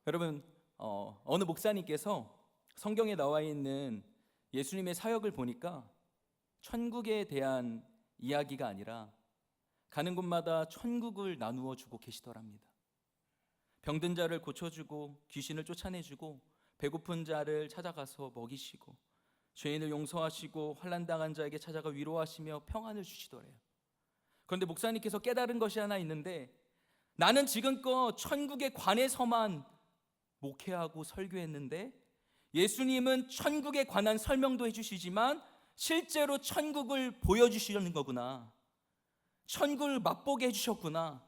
여러분, 어느 목사님께서 성경에 나와 있는 예수님의 사역을 보니까 천국에 대한 이야기가 아니라 가는 곳마다 천국을 나누어 주고 계시더랍니다. 병든 자를 고쳐주고 귀신을 쫓아내주고 배고픈 자를 찾아가서 먹이시고 죄인을 용서하시고 환난당한 자에게 찾아가 위로하시며 평안을 주시더래요. 그런데 목사님께서 깨달은 것이 하나 있는데, 나는 지금껏 천국에 관해서만 목회하고 설교했는데 예수님은 천국에 관한 설명도 해주시지만 실제로 천국을 보여주시는 거구나, 천국을 맛보게 해주셨구나,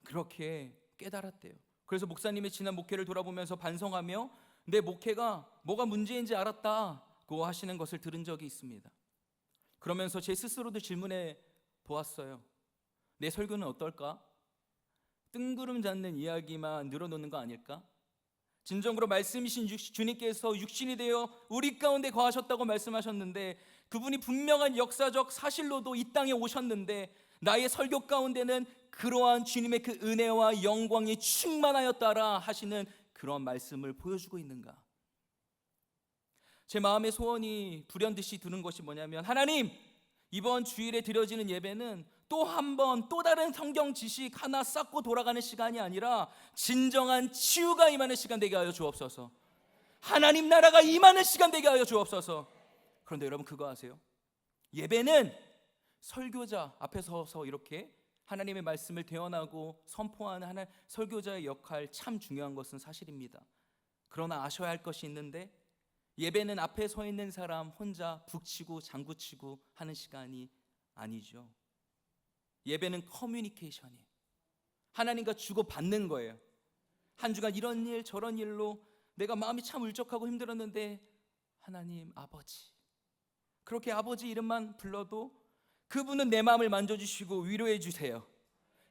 그렇게 깨달았대요. 그래서 목사님의 지난 목회를 돌아보면서 반성하며 내 목회가 뭐가 문제인지 알았다고 하시는 것을 들은 적이 있습니다. 그러면서 제 스스로도 질문해 보았어요. 내 설교는 어떨까? 뜬구름 잡는 이야기만 늘어놓는 거 아닐까? 진정으로 말씀이신 주님께서 육신이 되어 우리 가운데 거하셨다고 말씀하셨는데, 그분이 분명한 역사적 사실로도 이 땅에 오셨는데 나의 설교 가운데는 그러한 주님의 그 은혜와 영광이 충만하였다라 하시는 그런 말씀을 보여주고 있는가? 제 마음의 소원이 불현듯이 드는 것이 뭐냐면, 하나님, 이번 주일에 드려지는 예배는 또 한 번 또 다른 성경 지식 하나 쌓고 돌아가는 시간이 아니라 진정한 치유가 임하는 시간 되게 하여 주옵소서. 하나님 나라가 임하는 시간 되게 하여 주옵소서. 그런데 여러분, 그거 아세요? 예배는 설교자 앞에 서서 이렇게 하나님의 말씀을 대언하고 선포하는 하나님 설교자의 역할, 참 중요한 것은 사실입니다. 그러나 아셔야 할 것이 있는데, 예배는 앞에 서 있는 사람 혼자 북치고 장구치고 하는 시간이 아니죠. 예배는 커뮤니케이션이에요. 하나님과 주고받는 거예요. 한 주간 이런 일 저런 일로 내가 마음이 참 울적하고 힘들었는데, 하나님 아버지, 그렇게 아버지 이름만 불러도 그분은 내 마음을 만져주시고 위로해 주세요.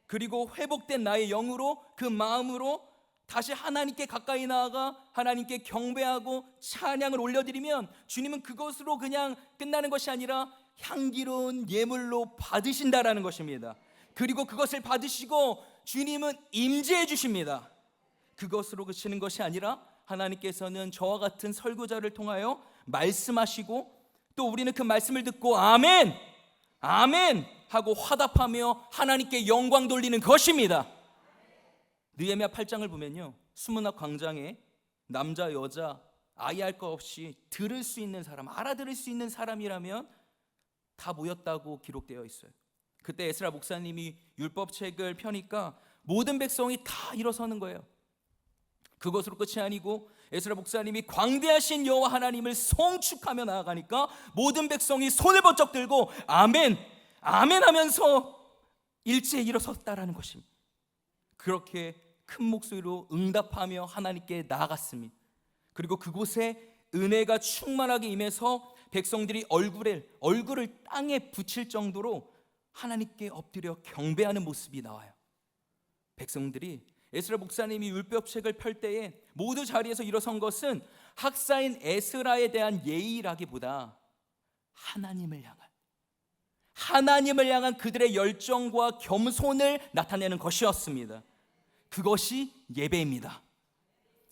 그리고 회복된 나의 영으로, 그 마음으로 다시 하나님께 가까이 나아가 하나님께 경배하고 찬양을 올려드리면 주님은 그것으로 그냥 끝나는 것이 아니라 향기로운 예물로 받으신다라는 것입니다. 그리고 그것을 받으시고 주님은 임재해 주십니다. 그것으로 그치는 것이 아니라 하나님께서는 저와 같은 설교자를 통하여 말씀하시고, 또 우리는 그 말씀을 듣고 아멘, 아멘 하고 화답하며 하나님께 영광 돌리는 것입니다. 느헤미야 8장을 보면요, 수문학 광장에 남자 여자 아이 할 것 없이 들을 수 있는 사람, 알아들을 수 있는 사람이라면 다 모였다고 기록되어 있어요. 그때 에스라 목사님이 율법책을 펴니까 모든 백성이 다 일어서는 거예요. 그것으로 끝이 아니고 에스라 목사님이 광대하신 여호와 하나님을 송축하며 나아가니까 모든 백성이 손을 번쩍 들고 아멘, 아멘 하면서 일제히 일어섰다라는 것입니다. 그렇게 큰 목소리로 응답하며 하나님께 나아갔습니다. 그리고 그곳에 은혜가 충만하게 임해서 백성들이 얼굴을 땅에 붙일 정도로 하나님께 엎드려 경배하는 모습이 나와요. 백성들이 에스라 목사님이 율법책을 펼 때에 모두 자리에서 일어선 것은 학사인 에스라에 대한 예의라기보다 하나님을 향한 그들의 열정과 겸손을 나타내는 것이었습니다. 그것이 예배입니다.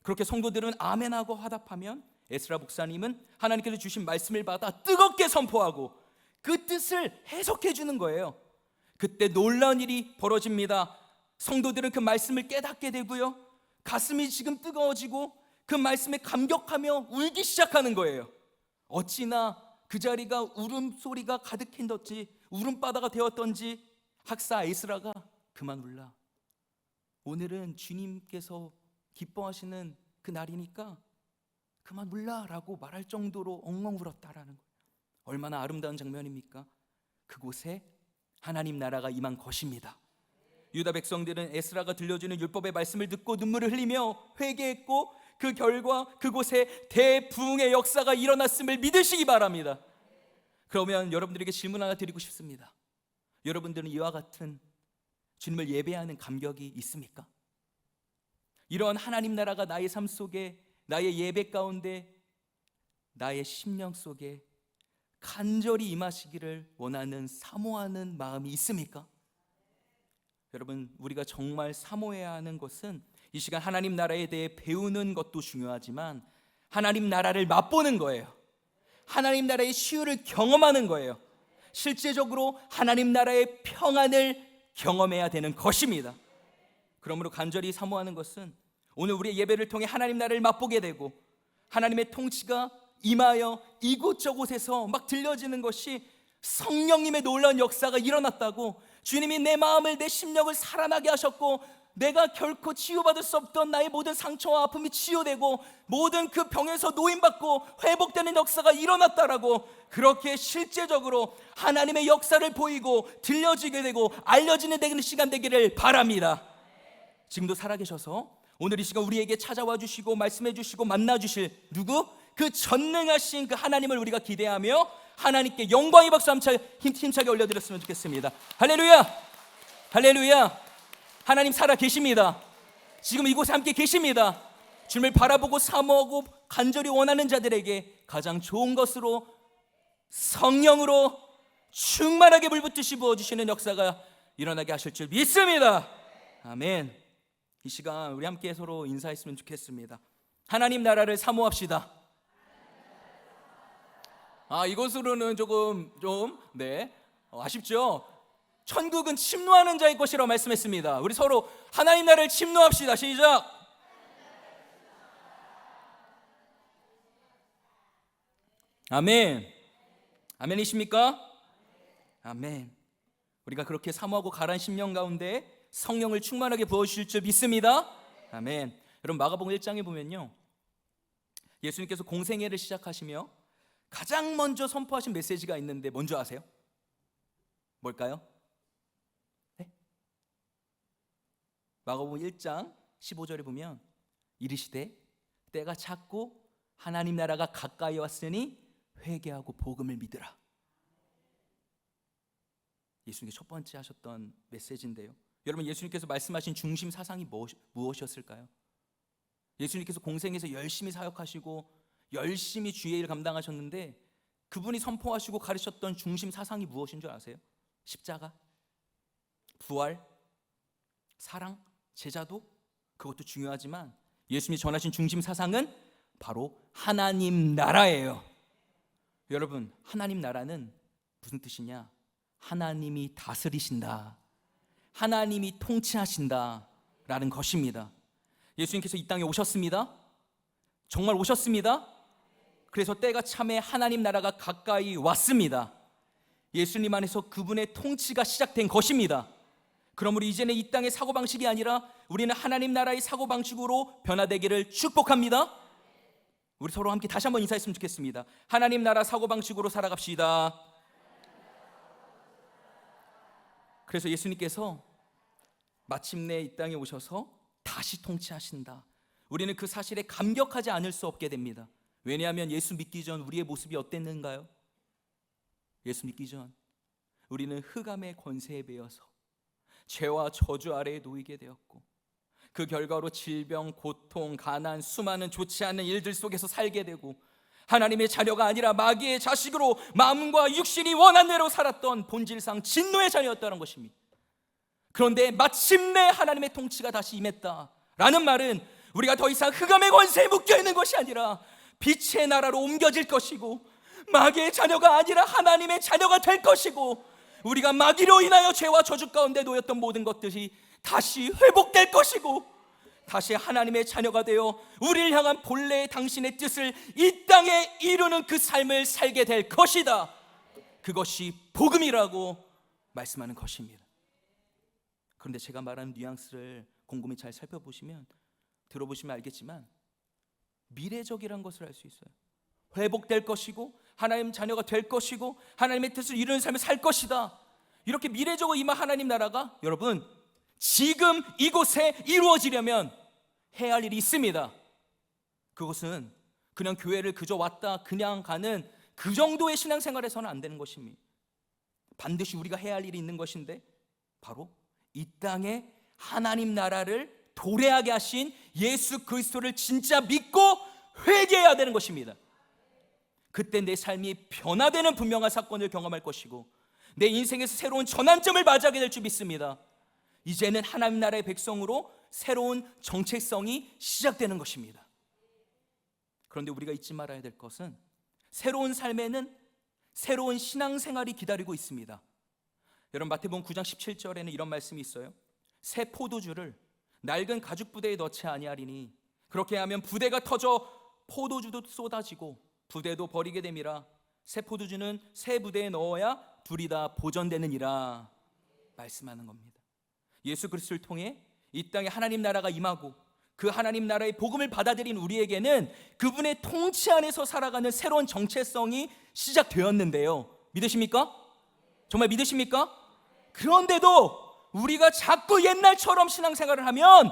그렇게 성도들은 아멘하고 화답하면 에스라 목사님은 하나님께서 주신 말씀을 받아 뜨겁게 선포하고 그 뜻을 해석해 주는 거예요. 그때 놀라운 일이 벌어집니다. 성도들은 그 말씀을 깨닫게 되고요, 가슴이 지금 뜨거워지고 그 말씀에 감격하며 울기 시작하는 거예요. 어찌나 그 자리가 울음소리가 가득했던지 울음바다가 되었던지 학사 에스라가 그만 울라, 오늘은 주님께서 기뻐하시는 그 날이니까 그만 울라라고 말할 정도로 엉엉 울었다라는 거예요. 얼마나 아름다운 장면입니까? 그곳에 하나님 나라가 임한 것입니다. 유다 백성들은 에스라가 들려주는 율법의 말씀을 듣고 눈물을 흘리며 회개했고, 그 결과 그곳에 대부흥의 역사가 일어났음을 믿으시기 바랍니다. 그러면 여러분들에게 질문 하나 드리고 싶습니다. 여러분들은 이와 같은 주님을 예배하는 감격이 있습니까? 이러한 하나님 나라가 나의 삶 속에, 나의 예배 가운데, 나의 심령 속에 간절히 임하시기를 원하는, 사모하는 마음이 있습니까? 여러분, 우리가 정말 사모해야 하는 것은 이 시간 하나님 나라에 대해 배우는 것도 중요하지만 하나님 나라를 맛보는 거예요. 하나님 나라의 시효를 경험하는 거예요. 실제적으로 하나님 나라의 평안을 경험해야 되는 것입니다. 그러므로 간절히 사모하는 것은 오늘 우리의 예배를 통해 하나님 나라를 맛보게 되고 하나님의 통치가 임하여 이곳저곳에서 막 들려지는 것이 성령님의 놀라운 역사가 일어났다고, 주님이 내 마음을 내 심령을 살아나게 하셨고 내가 결코 치유받을 수 없던 나의 모든 상처와 아픔이 치유되고 모든 그 병에서 노임받고 회복되는 역사가 일어났다라고, 그렇게 실제적으로 하나님의 역사를 보이고 들려지게 되고 알려지는 시간 되기를 바랍니다. 지금도 살아계셔서 오늘 이 시간 우리에게 찾아와 주시고 말씀해 주시고 만나 주실 누구? 그 전능하신 그 하나님을 우리가 기대하며 하나님께 영광의 박수 힘차게 올려드렸으면 좋겠습니다. 할렐루야, 할렐루야. 하나님 살아 계십니다. 지금 이곳에 함께 계십니다. 주님을 바라보고 사모하고 간절히 원하는 자들에게 가장 좋은 것으로 성령으로 충만하게 물붓듯이 부어주시는 역사가 일어나게 하실 줄 믿습니다. 아멘. 이 시간 우리 함께 서로 인사했으면 좋겠습니다. 하나님 나라를 사모합시다. 이것으로는 조금 아쉽죠? 천국은 침노하는 자의 것이라고 말씀했습니다. 우리 서로 하나님 나라를 침노합시다. 시작. 아멘. 아멘이십니까? 아멘. 우리가 그렇게 사모하고 가라앉은 심령 가운데 성령을 충만하게 부어주실 줄 믿습니다. 아멘. 여러분 마가복음 1장에 보면요, 예수님께서 공생애를 시작하시며 가장 먼저 선포하신 메시지가 있는데 뭔지 아세요? 뭘까요? 네? 마가복음 1장 15절에 보면 이르시되 때가 찼고 하나님 나라가 가까이 왔으니 회개하고 복음을 믿으라. 예수님께 첫 번째 하셨던 메시지인데요, 여러분 예수님께서 말씀하신 중심 사상이 무엇이었을까요? 예수님께서 공생에서 열심히 사역하시고 열심히 주의 일을 감당하셨는데 그분이 선포하시고 가르쳤던 중심 사상이 무엇인 줄 아세요? 십자가, 부활, 사랑, 제자도 그것도 중요하지만 예수님이 전하신 중심 사상은 바로 하나님 나라예요. 여러분 하나님 나라는 무슨 뜻이냐? 하나님이 다스리신다, 하나님이 통치하신다 라는 것입니다. 예수님께서 이 땅에 오셨습니다. 정말 오셨습니다. 그래서 때가 참에 하나님 나라가 가까이 왔습니다. 예수님 안에서 그분의 통치가 시작된 것입니다. 그러므로 이제는 이 땅의 사고방식이 아니라 우리는 하나님 나라의 사고방식으로 변화되기를 축복합니다. 우리 서로 함께 다시 한번 인사했으면 좋겠습니다. 하나님 나라 사고방식으로 살아갑시다. 그래서 예수님께서 마침내 이 땅에 오셔서 다시 통치하신다. 우리는 그 사실에 감격하지 않을 수 없게 됩니다. 왜냐하면 예수 믿기 전 우리의 모습이 어땠는가요? 예수 믿기 전 우리는 흑암의 권세에 배어서 죄와 저주 아래에 놓이게 되었고 그 결과로 질병, 고통, 가난, 수많은 좋지 않은 일들 속에서 살게 되고 하나님의 자녀가 아니라 마귀의 자식으로 마음과 육신이 원한 대로 살았던 본질상 진노의 자녀였다는 것입니다. 그런데 마침내 하나님의 통치가 다시 임했다라는 말은 우리가 더 이상 흑암의 권세에 묶여있는 것이 아니라 빛의 나라로 옮겨질 것이고 마귀의 자녀가 아니라 하나님의 자녀가 될 것이고 우리가 마귀로 인하여 죄와 저주 가운데 놓였던 모든 것들이 다시 회복될 것이고 다시 하나님의 자녀가 되어 우리를 향한 본래의 당신의 뜻을 이 땅에 이루는 그 삶을 살게 될 것이다. 그것이 복음이라고 말씀하는 것입니다. 그런데 제가 말하는 뉘앙스를 곰곰이 잘 살펴보시면 들어보시면 알겠지만 미래적이라는 것을 알 수 있어요. 회복될 것이고 하나님 자녀가 될 것이고 하나님의 뜻을 이루는 삶을 살 것이다. 이렇게 미래적으로 임한 하나님 나라가 여러분 지금 이곳에 이루어지려면 해야 할 일이 있습니다. 그것은 그냥 교회를 그저 왔다 그냥 가는 그 정도의 신앙생활에서는 안 되는 것입니다. 반드시 우리가 해야 할 일이 있는 것인데 바로 이 땅에 하나님 나라를 도래하게 하신 예수 그리스도를 진짜 믿고 회개해야 되는 것입니다. 그때 내 삶이 변화되는 분명한 사건을 경험할 것이고 내 인생에서 새로운 전환점을 맞이하게 될 줄 믿습니다. 이제는 하나님 나라의 백성으로 새로운 정체성이 시작되는 것입니다. 그런데 우리가 잊지 말아야 될 것은 새로운 삶에는 새로운 신앙생활이 기다리고 있습니다. 여러분, 마태복음 9장 17절에는 이런 말씀이 있어요. 새 포도주를 낡은 가죽 부대에 넣지 아니하리니 그렇게 하면 부대가 터져 포도주도 쏟아지고 부대도 버리게 됨이라. 새 포도주는 새 부대에 넣어야 둘이 다 보존되느니라 말씀하는 겁니다. 예수 그리스도를 통해 이 땅에 하나님 나라가 임하고 그 하나님 나라의 복음을 받아들인 우리에게는 그분의 통치 안에서 살아가는 새로운 정체성이 시작되었는데요. 믿으십니까? 정말 믿으십니까? 그런데도 우리가 자꾸 옛날처럼 신앙생활을 하면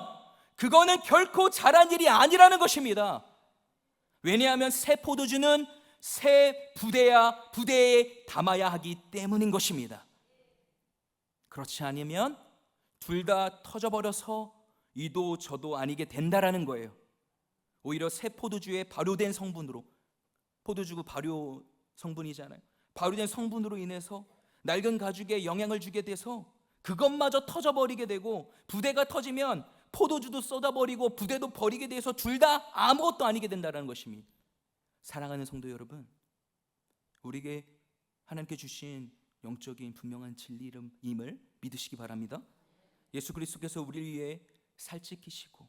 그거는 결코 잘한 일이 아니라는 것입니다. 왜냐하면 새 포도주는 새 부대에 담아야 하기 때문인 것입니다. 그렇지 않으면 둘 다 터져버려서 이도 저도 아니게 된다라는 거예요. 오히려 새 포도주의 발효된 성분으로, 포도주가 발효 성분이잖아요. 발효된 성분으로 인해서 낡은 가죽에 영향을 주게 돼서 그것마저 터져버리게 되고, 부대가 터지면 포도주도 쏟아버리고 부대도 버리게 돼서 둘 다 아무것도 아니게 된다는 것입니다. 사랑하는 성도 여러분, 우리에게 하나님께 주신 영적인 분명한 진리임을 믿으시기 바랍니다. 예수 그리스도께서 우리를 위해 살찌키시고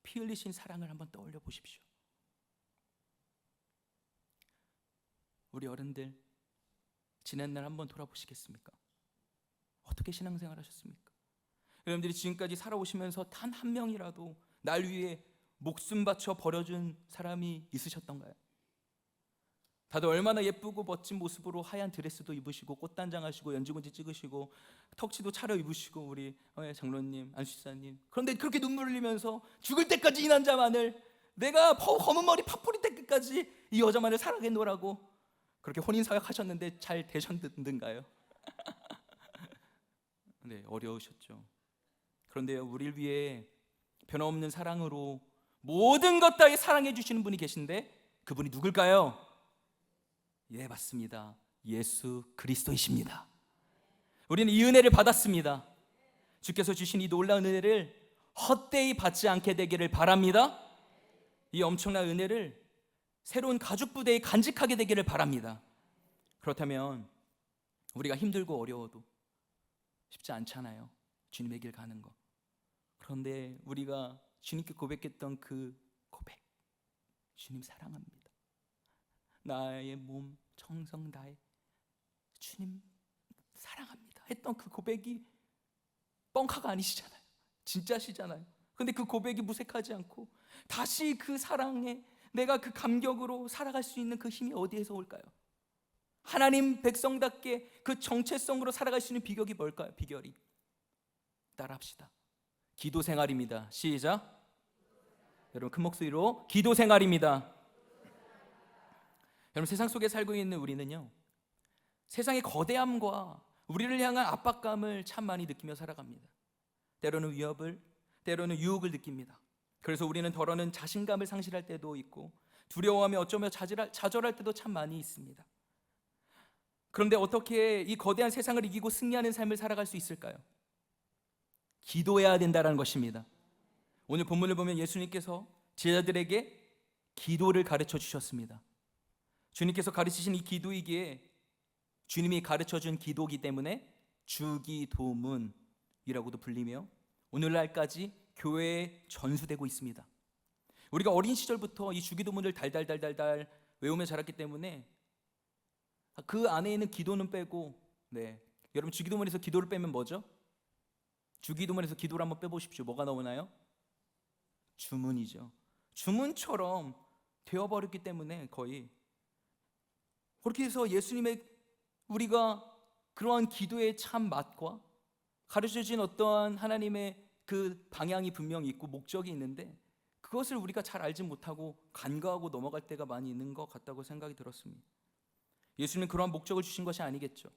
피 흘리신 사랑을 한번 떠올려 보십시오. 우리 어른들 지난 날 한번 돌아보시겠습니까? 어떻게 신앙생활 하셨습니까? 여러분들이 지금까지 살아오시면서 단 한 명이라도 날 위해 목숨 바쳐 버려준 사람이 있으셨던가요? 다들 얼마나 예쁘고 멋진 모습으로 하얀 드레스도 입으시고 꽃단장 하시고 연지곤지 찍으시고 턱치도 차려 입으시고 우리 장로님, 안수사님, 그런데 그렇게 눈물 흘리면서 죽을 때까지 이 남자만을, 내가 검은 머리 파뿌리 때까지 이 여자만을 사랑했노라고 그렇게 혼인사역 하셨는데 잘 되셨는가요? 네, 어려우셨죠. 그런데요, 우리를 위해 변함없는 사랑으로 모든 것 다 사랑해 주시는 분이 계신데 그분이 누굴까요? 예, 맞습니다. 예수 그리스도이십니다. 우리는 이 은혜를 받았습니다. 주께서 주신 이 놀라운 은혜를 헛되이 받지 않게 되기를 바랍니다. 이 엄청난 은혜를 새로운 가죽 부대에 간직하게 되기를 바랍니다. 그렇다면 우리가 힘들고 어려워도 쉽지 않잖아요, 주님의 길 가는 거. 그런데 우리가 주님께 고백했던 그 고백, 주님 사랑합니다, 나의 몸 정성 다해 주님 사랑합니다 했던 그 고백이 뻥카가 아니시잖아요. 진짜시잖아요. 근데 그 고백이 무색하지 않고 다시 그 사랑에 내가 그 감격으로 살아갈 수 있는 그 힘이 어디에서 올까요? 하나님 백성답게 그 정체성으로 살아갈 수 있는 비결이 뭘까요? 비결이 따라합시다. 기도 생활입니다. 시작. 여러분 큰 목소리로 기도 생활입니다. 여러분, 세상 속에 살고 있는 우리는요, 세상의 거대함과 우리를 향한 압박감을 참 많이 느끼며 살아갑니다. 때로는 위협을, 때로는 유혹을 느낍니다. 그래서 우리는 더러는 자신감을 상실할 때도 있고 두려워하며 어쩌며 좌절할 때도 참 많이 있습니다. 그런데 어떻게 이 거대한 세상을 이기고 승리하는 삶을 살아갈 수 있을까요? 기도해야 된다는 것입니다. 오늘 본문을 보면 예수님께서 제자들에게 기도를 가르쳐 주셨습니다. 주님께서 가르치신 이 기도이기에 주님이 가르쳐준 기도이기 때문에 주기도문이라고도 불리며 오늘날까지 교회에 전수되고 있습니다. 우리가 어린 시절부터 이 주기도문을 달달달달달 외우며 자랐기 때문에 그 안에 있는 기도는 빼고, 여러분 주기도문에서 기도를 빼면 뭐죠? 주기도문에서 기도를 한번 빼보십시오. 뭐가 나오나요? 주문이죠. 주문처럼 되어버렸기 때문에 거의 그렇게 해서 예수님의 우리가 그러한 기도의 참 맛과 가르쳐진 어떠한 하나님의 그 방향이 분명히 있고 목적이 있는데 그것을 우리가 잘 알지 못하고 간과하고 넘어갈 때가 많이 있는 것 같다고 생각이 들었습니다. 예수님은 그러한 목적을 주신 것이 아니겠죠.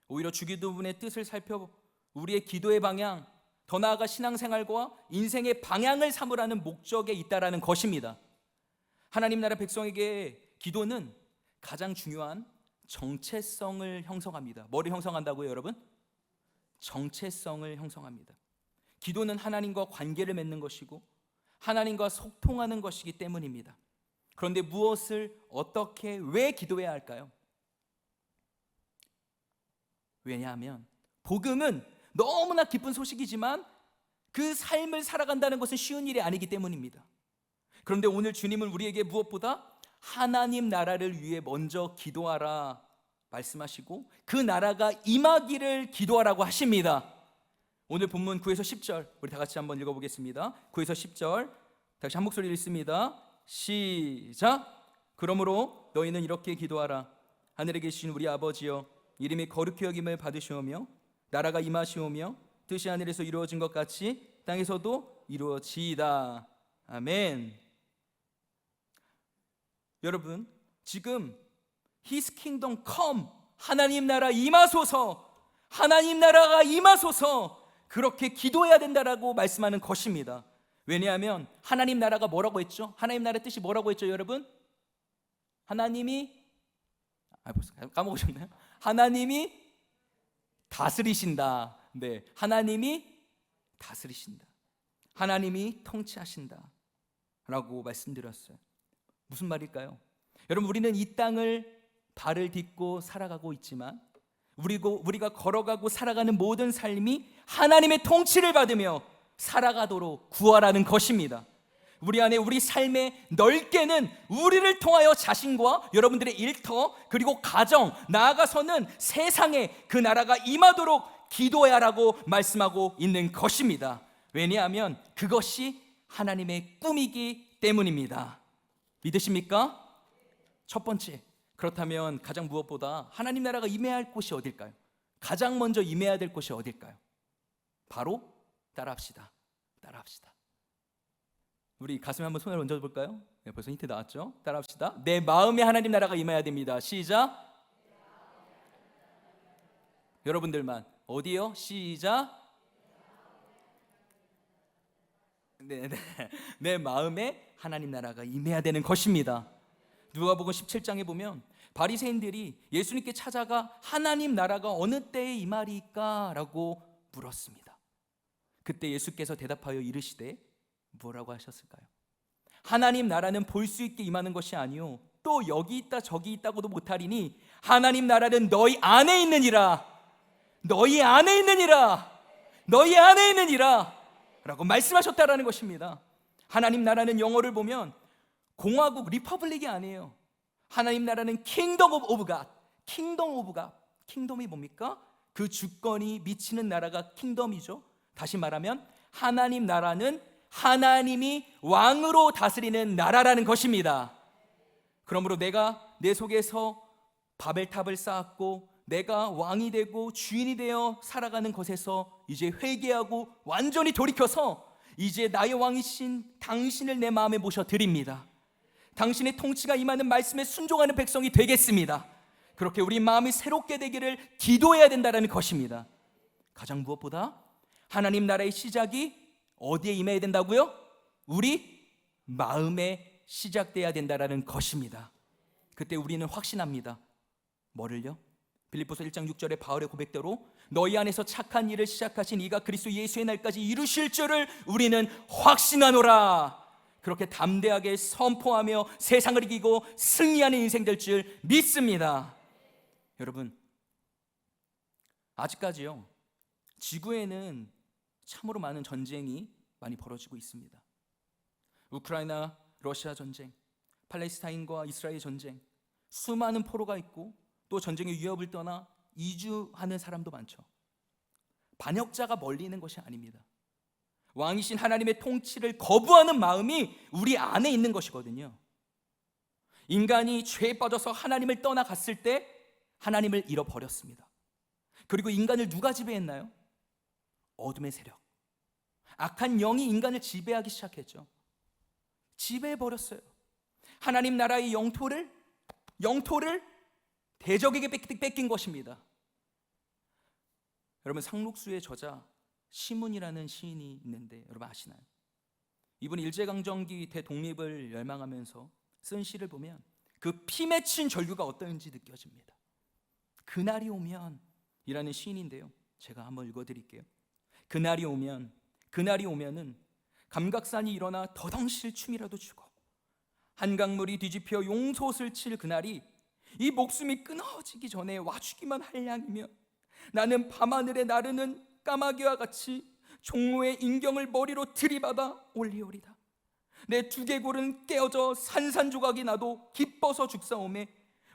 오히려 주기도문의 뜻을 살펴 우리의 기도의 방향, 더 나아가 신앙생활과 인생의 방향을 삼으라는 목적에 있다라는 것입니다. 하나님 나라 백성에게 기도는 가장 중요한 정체성을 형성합니다. 뭐를 형성한다고요, 여러분? 정체성을 형성합니다. 기도는 하나님과 관계를 맺는 것이고 하나님과 소통하는 것이기 때문입니다. 그런데 무엇을 어떻게 왜 기도해야 할까요? 왜냐하면 복음은 너무나 기쁜 소식이지만 그 삶을 살아간다는 것은 쉬운 일이 아니기 때문입니다. 그런데 오늘 주님은 우리에게 무엇보다 하나님 나라를 위해 먼저 기도하라 말씀하시고 그 나라가 임하기를 기도하라고 하십니다. 오늘 본문 9에서 10절 우리 다 같이 한번 읽어보겠습니다. 9에서 10절 다시 한 목소리로 읽습니다. 시작. 그러므로 너희는 이렇게 기도하라. 하늘에 계신 우리 아버지여, 이름이 거룩히 여김을 받으시오며 나라가 임하시오며 뜻이 하늘에서 이루어진 것 같이 땅에서도 이루어지이다. 아멘. 여러분, 지금 His kingdom come, 하나님 나라 임하소서, 하나님 나라가 임하소서, 그렇게 기도해야 된다라고 말씀하는 것입니다. 왜냐하면 하나님 나라가 뭐라고 했죠? 하나님 나라의 뜻이 뭐라고 했죠, 여러분? 하나님이 까먹으셨나요? 하나님이 다스리신다. 네, 하나님이 다스리신다. 하나님이 통치하신다 라고 말씀드렸어요. 무슨 말일까요? 여러분, 우리는 이 땅을 발을 딛고 살아가고 있지만 우리가 걸어가고 살아가는 모든 삶이 하나님의 통치를 받으며 살아가도록 구하라는 것입니다. 우리 안에 우리 삶의 넓게는 우리를 통하여 자신과 여러분들의 일터 그리고 가정 나아가서는 세상에 그 나라가 임하도록 기도해라고 말씀하고 있는 것입니다. 왜냐하면 그것이 하나님의 꿈이기 때문입니다. 믿으십니까? 첫 번째, 그렇다면 가장 무엇보다 하나님 나라가 임해야 할 곳이 어딜까요? 가장 먼저 임해야 될 곳이 어딜까요? 바로 따라합시다. 우리 가슴에 한번 손을 얹어볼까요? 네, 벌써 힌트 나왔죠? 따라합시다. 내 마음에 하나님 나라가 임해야 됩니다. 시작. 여러분들만 어디요? 시작. 네. 내 마음에 하나님 나라가 임해야 되는 것입니다. 누가복음 17장에 보면 바리새인들이 예수님께 찾아가 하나님 나라가 어느 때에 임하리까? 라고 물었습니다. 그때 예수께서 대답하여 이르시되 뭐라고 하셨을까요? 하나님 나라는 볼 수 있게 임하는 것이 아니요 또 여기 있다 저기 있다고도 못하리니 하나님 나라는 너희 안에 있느니라. 너희 안에 있느니라. 너희 안에 있느니라 라고 말씀하셨다라는 것입니다. 하나님 나라는 영어를 보면 공화국 리퍼블릭이 아니에요. 하나님 나라는 킹덤 오브 갓. 킹덤 오브 갓. 킹덤이 뭡니까? 그 주권이 미치는 나라가 킹덤이죠. 다시 말하면 하나님 나라는 하나님이 왕으로 다스리는 나라라는 것입니다. 그러므로 내가 내 속에서 바벨탑을 쌓았고 내가 왕이 되고 주인이 되어 살아가는 것에서 이제 회개하고 완전히 돌이켜서 이제 나의 왕이신 당신을 내 마음에 모셔드립니다. 당신의 통치가 임하는 말씀에 순종하는 백성이 되겠습니다. 그렇게 우리 마음이 새롭게 되기를 기도해야 된다는 것입니다. 가장 무엇보다 하나님 나라의 시작이 어디에 임해야 된다고요? 우리 마음에 시작돼야 된다는 것입니다. 그때 우리는 확신합니다. 뭐를요? 빌립보서 1장 6절의 바울의 고백대로 너희 안에서 착한 일을 시작하신 이가 그리스도 예수의 날까지 이루실 줄을 우리는 확신하노라. 그렇게 담대하게 선포하며 세상을 이기고 승리하는 인생 될 줄 믿습니다. 여러분, 아직까지요 지구에는 참으로 많은 전쟁이 많이 벌어지고 있습니다. 우크라이나 러시아 전쟁, 팔레스타인과 이스라엘 전쟁, 수많은 포로가 있고 또 전쟁의 위협을 떠나 이주하는 사람도 많죠. 반역자가 멀리 있는 것이 아닙니다. 왕이신 하나님의 통치를 거부하는 마음이 우리 안에 있는 것이거든요. 인간이 죄에 빠져서 하나님을 떠나갔을 때 하나님을 잃어버렸습니다. 그리고 인간을 누가 지배했나요? 어둠의 세력, 악한 영이 인간을 지배하기 시작했죠. 지배해버렸어요. 하나님 나라의 영토를 대적에게 뺏긴 것입니다. 여러분, 상록수의 저자 시문이라는 시인이 있는데 여러분 아시나요? 이분이 일제강점기 대독립을 열망하면서 쓴 시를 보면 그 피 맺힌 절규가 어떤지 느껴집니다. 그날이 오면 이라는 시인인데요, 제가 한번 읽어드릴게요. 그날이 오면 그날이 오면은 감각산이 일어나 더덩실 춤이라도 추고 한강물이 뒤집혀 용솟을 칠 그날이 이 목숨이 끊어지기 전에 와주기만 할 양이면 나는 밤하늘에 나르는 까마귀와 같이 종로의 인경을 머리로 들이받아 올리오리다. 내 두개골은 깨어져 산산조각이 나도 기뻐서 죽사오매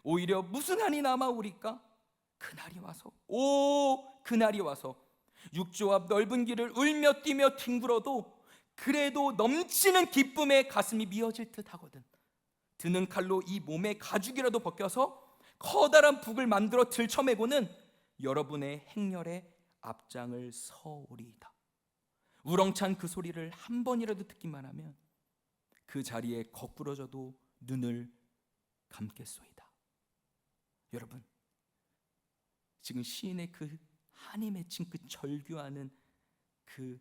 오히려 무슨 한이 남아오리까? 그날이 와서, 오 그날이 와서 육조 앞 넓은 길을 울며 뛰며 뒹굴어도 그래도 넘치는 기쁨에 가슴이 미어질 듯 하거든. 드는 칼로 이 몸의 가죽이라도 벗겨서 커다란 북을 만들어 들쳐매고는 여러분의 행렬에 앞장을 서오리이다. 우렁찬 그 소리를 한 번이라도 듣기만 하면 그 자리에 거꾸러져도 눈을 감겠소이다. 여러분, 지금 시인의 그 한이 맺힌 그 절규하는 그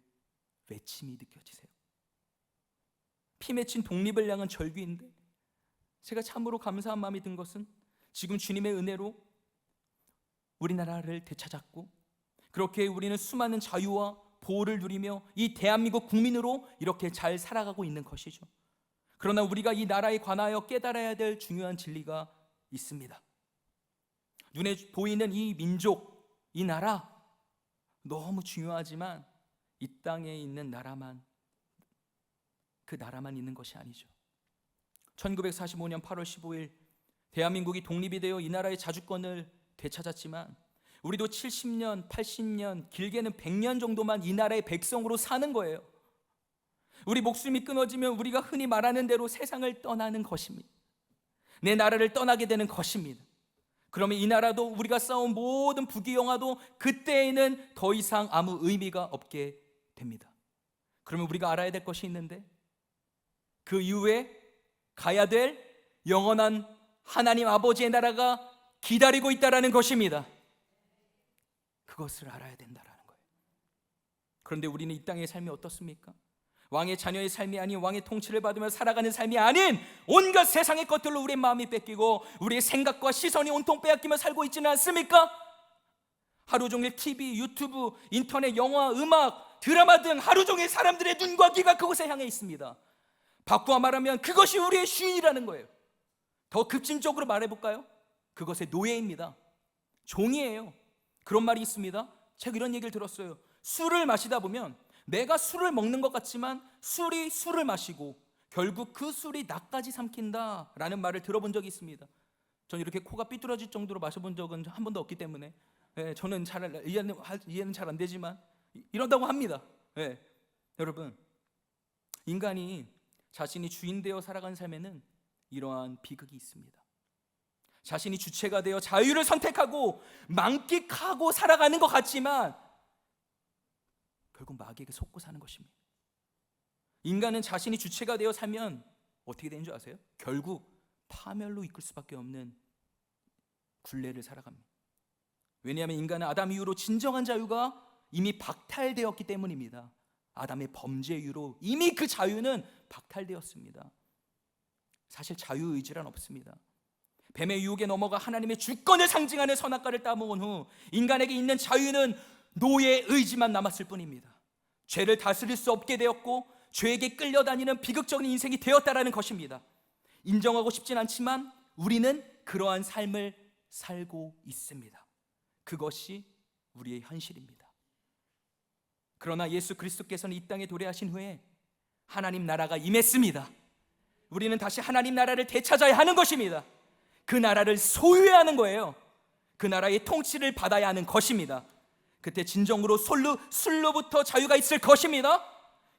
외침이 느껴지세요? 피 맺힌 독립을 향한 절규인데 제가 참으로 감사한 마음이 든 것은 지금 주님의 은혜로 우리나라를 되찾았고 그렇게 우리는 수많은 자유와 보호를 누리며 이 대한민국 국민으로 이렇게 잘 살아가고 있는 것이죠. 그러나 우리가 이 나라에 관하여 깨달아야 될 중요한 진리가 있습니다. 눈에 보이는 이 민족, 이 나라 너무 중요하지만 이 땅에 있는 나라만, 그 나라만 있는 것이 아니죠. 1945년 8월 15일 대한민국이 독립이 되어 이 나라의 자주권을 되찾았지만 우리도 70년, 80년, 길게는 100년 정도만 이 나라의 백성으로 사는 거예요. 우리 목숨이 끊어지면 우리가 흔히 말하는 대로 세상을 떠나는 것입니다. 내 나라를 떠나게 되는 것입니다. 그러면 이 나라도 우리가 쌓은 모든 부귀영화도 그때에는 더 이상 아무 의미가 없게 됩니다. 그러면 우리가 알아야 될 것이 있는데 그 이후에 가야 될 영원한 하나님 아버지의 나라가 기다리고 있다라는 것입니다. 그것을 알아야 된다라는 거예요. 그런데 우리는 이 땅의 삶이 어떻습니까? 왕의 자녀의 삶이 아닌 왕의 통치를 받으며 살아가는 삶이 아닌 온갖 세상의 것들로 우리의 마음이 뺏기고 우리의 생각과 시선이 온통 빼앗기며 살고 있지는 않습니까? 하루 종일 TV, 유튜브, 인터넷, 영화, 음악, 드라마 등 하루 종일 사람들의 눈과 귀가 그곳에 향해 있습니다. 바꾸어 말하면 그것이 우리의 주인이라는 거예요. 더 급진적으로 말해볼까요? 그것의 노예입니다. 종이에요. 그런 말이 있습니다. 제가 이런 얘기를 들었어요. 술을 마시다 보면 내가 술을 먹는 것 같지만 술이 술을 마시고 결국 그 술이 나까지 삼킨다라는 말을 들어본 적이 있습니다. 저는 이렇게 코가 삐뚤어질 정도로 마셔본 적은 한 번도 없기 때문에 저는 잘 이해는 잘 안 되지만 이런다고 합니다. 여러분, 인간이 자신이 주인 되어 살아가는 삶에는 이러한 비극이 있습니다. 자신이 주체가 되어 자유를 선택하고 만끽하고 살아가는 것 같지만 결국 마귀에게 속고 사는 것입니다. 인간은 자신이 주체가 되어 살면 어떻게 되는 줄 아세요? 결국 파멸로 이끌 수밖에 없는 굴레를 살아갑니다. 왜냐하면 인간은 아담 이후로 진정한 자유가 이미 박탈되었기 때문입니다. 아담의 범죄 이후로 이미 그 자유는 박탈되었습니다. 사실 자유의지란 없습니다. 뱀의 유혹에 넘어가 하나님의 주권을 상징하는 선악과를 따먹은 후 인간에게 있는 자유는 노예 의지만 남았을 뿐입니다. 죄를 다스릴 수 없게 되었고 죄에게 끌려다니는 비극적인 인생이 되었다라는 것입니다. 인정하고 싶진 않지만 우리는 그러한 삶을 살고 있습니다. 그것이 우리의 현실입니다. 그러나 예수 그리스도께서는 이 땅에 도래하신 후에 하나님 나라가 임했습니다. 우리는 다시 하나님 나라를 되찾아야 하는 것입니다. 그 나라를 소유해야 하는 거예요. 그 나라의 통치를 받아야 하는 것입니다. 그때 진정으로 술로부터 자유가 있을 것입니다.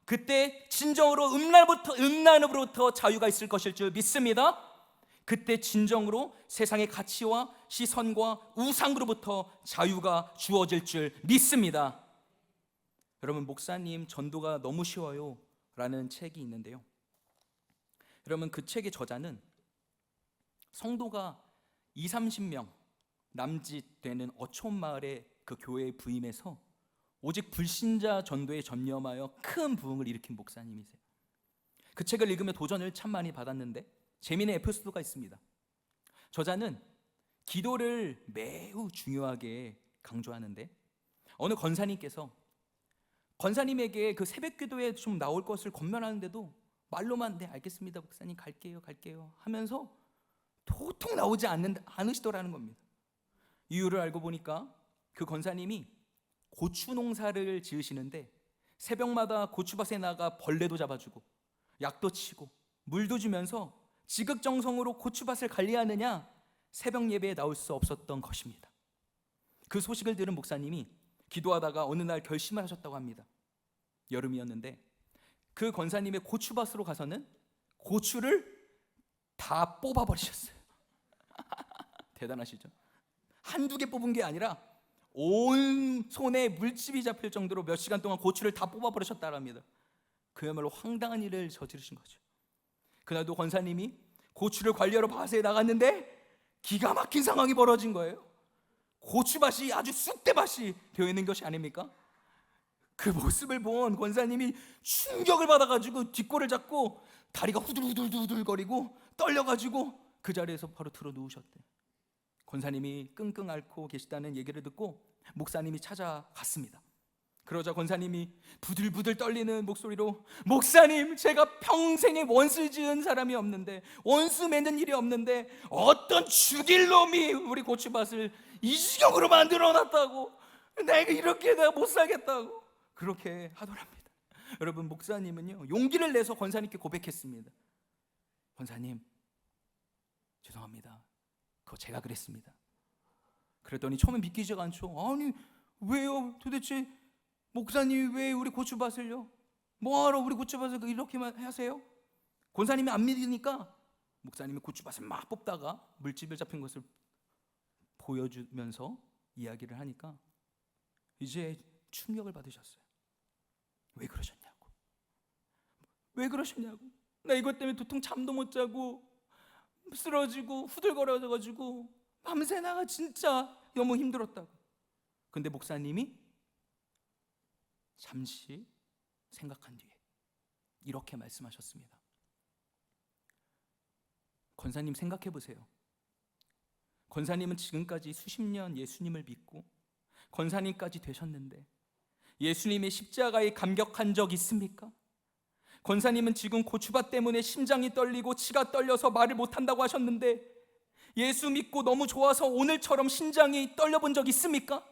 그때 진정으로 음란으로부터 자유가 있을 것일 줄 믿습니다. 그때 진정으로 세상의 가치와 시선과 우상으로부터 자유가 주어질 줄 믿습니다. 여러분, 목사님 전도가 너무 쉬워요 라는 책이 있는데요, 여러분 그 책의 저자는 성도가 20-30명 남짓되는 어촌 마을의 그 교회에 부임해서 오직 불신자 전도에 전념하여 큰 부흥을 일으킨 목사님이세요. 그 책을 읽으며 도전을 참 많이 받았는데 재미있는 에피소드가 있습니다. 저자는 기도를 매우 중요하게 강조하는데 어느 권사님께서 권사님에게 그 새벽 기도에 좀 나올 것을 권면하는데도 말로만 네 알겠습니다 목사님 갈게요 하면서 도통 나오지 않으시더라는 겁니다. 이유를 알고 보니까 그 권사님이 고추 농사를 지으시는데 새벽마다 고추밭에 나가 벌레도 잡아주고 약도 치고 물도 주면서 지극정성으로 고추밭을 관리하느냐 새벽 예배에 나올 수 없었던 것입니다. 그 소식을 들은 목사님이 기도하다가 어느 날 결심을 하셨다고 합니다. 여름이었는데 그 권사님의 고추밭으로 가서는 고추를 다 뽑아버리셨어요. 대단하시죠? 한두 개 뽑은 게 아니라 온 손에 물집이 잡힐 정도로 몇 시간 동안 고추를 다 뽑아버리셨다고 합니다. 그야말로 황당한 일을 저지르신 거죠. 그날도 권사님이 고추를 관리하러 밭에 나갔는데 기가 막힌 상황이 벌어진 거예요. 고추밭이 아주 쑥대밭이 되어 있는 것이 아닙니까? 그 모습을 본 권사님이 충격을 받아가지고 뒷골을 잡고 다리가 후들후들거리고 떨려가지고 그 자리에서 바로 들어 누우셨대. 권사님이 끙끙 앓고 계시다는 얘기를 듣고 목사님이 찾아갔습니다. 그러자 권사님이 부들부들 떨리는 목소리로 목사님 제가 평생에 원수 지은 사람이 없는데 원수 맺는 일이 없는데 어떤 죽일 놈이 우리 고추밭을 이 지경으로 만들어놨다고 내가 이렇게 내가 못 살겠다고 그렇게 하더랍니다. 여러분 목사님은요 용기를 내서 권사님께 고백했습니다. 권사님 죄송합니다. 그거 제가 그랬습니다. 그랬더니 처음에 믿기지가 않죠. 아니 왜요? 도대체 목사님이 왜 우리 고추밭을요? 뭐하러 우리 고추밭을 이렇게만 하세요? 권사님이 안 믿으니까 목사님이 고추밭을 막 뽑다가 물집을 잡힌 것을 보여주면서 이야기를 하니까 이제 충격을 받으셨어요. 왜 그러셨냐고. 왜 그러셨냐고. 나 이것 때문에 도통 잠도 못 자고 쓰러지고 후들거려져가지고 밤새 나가 진짜 너무 힘들었다고. 근데 목사님이 잠시 생각한 뒤에 이렇게 말씀하셨습니다. 권사님 생각해 보세요. 권사님은 지금까지 수십 년 예수님을 믿고 권사님까지 되셨는데 예수님의 십자가에 감격한 적 있습니까? 권사님은 지금 고추밭 때문에 심장이 떨리고 치가 떨려서 말을 못한다고 하셨는데 예수 믿고 너무 좋아서 오늘처럼 심장이 떨려본 적 있습니까?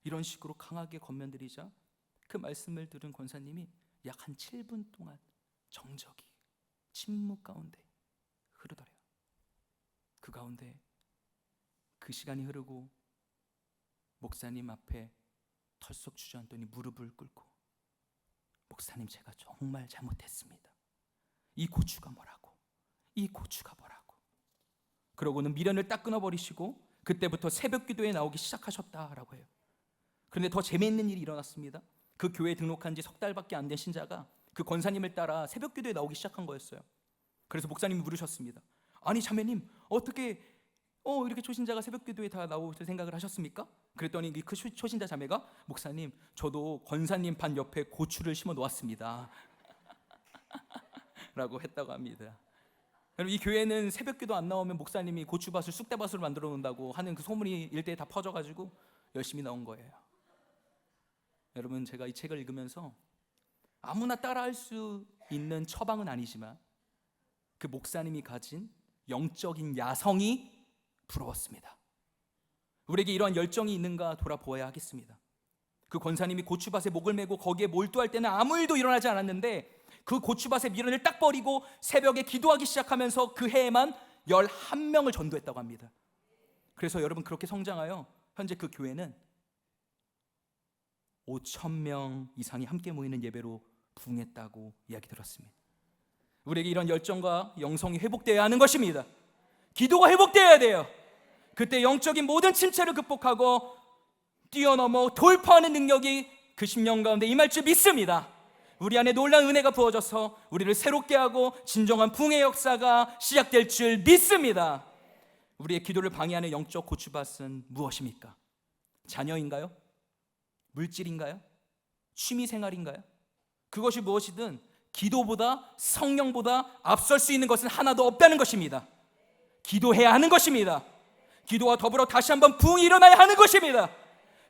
이런 식으로 강하게 권면드리자 그 말씀을 들은 권사님이 약 한 7분 동안 정적이 침묵 가운데 흐르더래요. 그 가운데 그 시간이 흐르고 목사님 앞에 털썩 주저앉더니 무릎을 꿇고 목사님 제가 정말 잘못했습니다. 이 고추가 뭐라고 이 고추가 뭐라고 그러고는 미련을 딱 끊어버리시고 그때부터 새벽 기도에 나오기 시작하셨다라고 해요. 그런데 더 재미있는 일이 일어났습니다. 그 교회에 등록한 지 석 달밖에 안 된 신자가 그 권사님을 따라 새벽 기도에 나오기 시작한 거였어요. 그래서 목사님이 물으셨습니다. 아니 자매님 어떻게 이렇게 초신자가 새벽 기도에 다 나올 생각을 하셨습니까? 그랬더니 그 초신자 자매가 목사님 저도 권사님 반 옆에 고추를 심어 놓았습니다 라고 했다고 합니다. 여러분 이 교회는 새벽 기도 안 나오면 목사님이 고추밭을 쑥대밭으로 만들어 놓는다고 하는 그 소문이 일대에 다 퍼져가지고 열심히 나온 거예요. 여러분 제가 이 책을 읽으면서 아무나 따라할 수 있는 처방은 아니지만 그 목사님이 가진 영적인 야성이 부러웠습니다. 우리에게 이러한 열정이 있는가 돌아보아야 하겠습니다. 그 권사님이 고추밭에 목을 메고 거기에 몰두할 때는 아무 일도 일어나지 않았는데 그 고추밭에 미련을 딱 버리고 새벽에 기도하기 시작하면서 그 해에만 11명을 전도했다고 합니다. 그래서 여러분 그렇게 성장하여 현재 그 교회는 5,000명 이상이 함께 모이는 예배로 부흥했다고 이야기 들었습니다. 우리에게 이런 열정과 영성이 회복되어야 하는 것입니다. 기도가 회복되어야 돼요. 그때 영적인 모든 침체를 극복하고 뛰어넘어 돌파하는 능력이 그 10년 가운데 임할 줄 믿습니다. 우리 안에 놀라운 은혜가 부어져서 우리를 새롭게 하고 진정한 부흥의 역사가 시작될 줄 믿습니다. 우리의 기도를 방해하는 영적 고추밭은 무엇입니까? 자녀인가요? 물질인가요? 취미생활인가요? 그것이 무엇이든 기도보다 성령보다 앞설 수 있는 것은 하나도 없다는 것입니다. 기도해야 하는 것입니다. 기도와 더불어 다시 한번 부흥이 일어나야 하는 것입니다.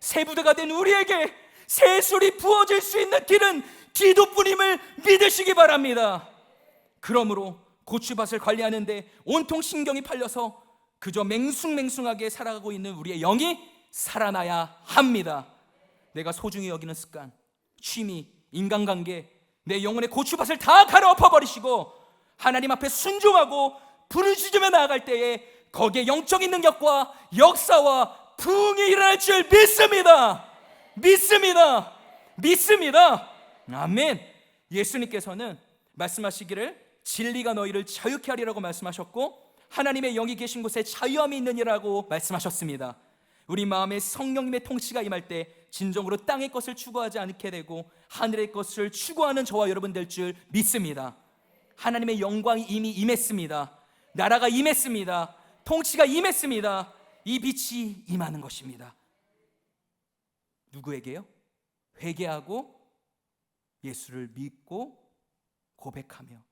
새 부대가 된 우리에게 세술이 부어질 수 있는 길은 기도뿐임을 믿으시기 바랍니다. 그러므로 고추밭을 관리하는데 온통 신경이 팔려서 그저 맹숭맹숭하게 살아가고 있는 우리의 영이 살아나야 합니다. 내가 소중히 여기는 습관, 취미, 인간관계, 내 영혼의 고추밭을 다 갈아엎어버리시고 하나님 앞에 순종하고 부르짖으며 나아갈 때에 거기에 영적인 능력과 역사와 부흥이 일어날 줄 믿습니다. 믿습니다. 믿습니다. 아멘. 예수님께서는 말씀하시기를 진리가 너희를 자유케 하리라고 말씀하셨고 하나님의 영이 계신 곳에 자유함이 있느니라고 말씀하셨습니다. 우리 마음에 성령님의 통치가 임할 때 진정으로 땅의 것을 추구하지 않게 되고 하늘의 것을 추구하는 저와 여러분 될 줄 믿습니다. 하나님의 영광이 이미 임했습니다. 나라가 임했습니다. 통치가 임했습니다. 이 빛이 임하는 것입니다. 누구에게요? 회개하고 예수를 믿고 고백하며